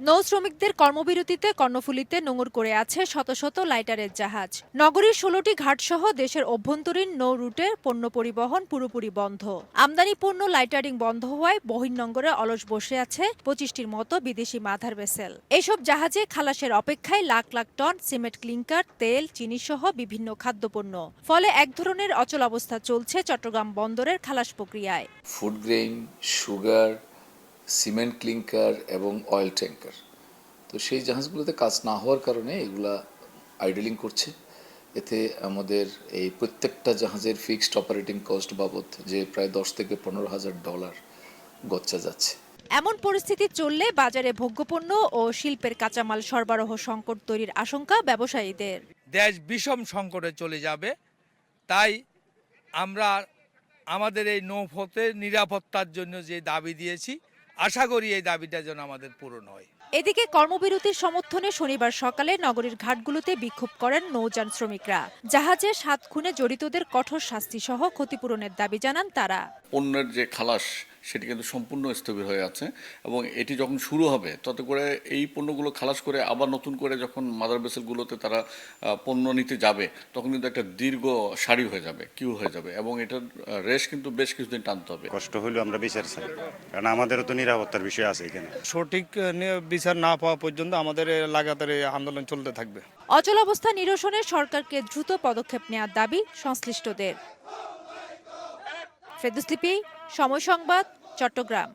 নৌ শ্রমিকদের কর্মবিরতিতে কর্ণফুলীতে নোঙর করে আছে শত শত লাইটারের জাহাজ। নগরীর ১৬টি ঘাটসহ দেশের অভ্যন্তরীণ নৌ রুটে পণ্য পরিবহন পুরোপুরি বন্ধ। আমদানি পণ্য লাইটারিং বন্ধ হওয়ায় বহির্নোঙরে অলস বসে আছে ২৫টির মতো বিদেশি মাদার ভেসেল। এসব জাহাজে খালাসের অপেক্ষায় lakh lakh ton cement, clinker, তেল, চিনিসহ বিভিন্ন খাদ্যপণ্য। ফলে এক ধরনের অচলাবস্থা চলছে চট্টগ্রাম বন্দরের খালাস প্রক্রিয়ায়। Food grain, sugar, cement clinker এবং অয়েল ট্যাঙ্কার, তো সেই জাহাজগুলোতে কাজ না হওয়ার কারণে এগুলা আইডলিং করছে। এতে আমাদের এই প্রত্যেকটা জাহাজের ফিক্সড অপারেটিং কস্ট বাবদ যে প্রায় $10,000 থেকে $15,000 গচ্চা যাচ্ছে। এমন পরিস্থিতি চললে বাজারে ভোগ্যপণ্য ও শিল্পের কাঁচামাল সরবরাহ সংকট তৈরির আশঙ্কা ব্যবসায়ীদের। দেশ বিষম সংকটে চলে যাবে। তাই আমরা আমাদের এই নৌপথের নিরাপত্তার জন্য যে দাবি দিয়েছি, আশা করি এই দাবিটা যেন আমাদের পূরণ হয়। এদিকে কর্মবিরতির সমর্থনে শনিবার সকালে নগরীর ঘাটগুলোতে বিক্ষোভ করেন নৌযান শ্রমিকরা। জাহাজে ৭ খুনে জড়িতদের কঠোর শাস্তি সহ ক্ষতিপূরণের দাবি জানান তারা। পণ্যের যে খালাস সেটি কিন্তু সম্পূর্ণ স্থবির হয়ে আছে এবং এটি যখন শুরু হবে তত করে এই পণ্যগুলো খালাস করে আবার নতুন করে যখন মাদার ভেসেলগুলোতে তারা পণ্য নিতে যাবে তখন কিন্তু একটা দীর্ঘ সারি হয়ে যাবে, কিউ হয়ে যাবে এবং এটার রেশ কিন্তু বেশ কিছুদিন টানতে হবে। কষ্ট হলেও আমরা বিচার চাই, কারণ আমাদেরও তো নিরাপত্তার বিষয় আছে এখানে। সঠিক বিচার না পাওয়া পর্যন্ত আমাদের লাগাতার আন্দোলন চলতে থাকবে। অচলাবস্থা নিরসনে সরকারকে দ্রুত পদক্ষেপ নেওয়ার দাবি সংশ্লিষ্টদের। ফেরদৌস লিপি, সময় সংবাদ, চট্টগ্রাম।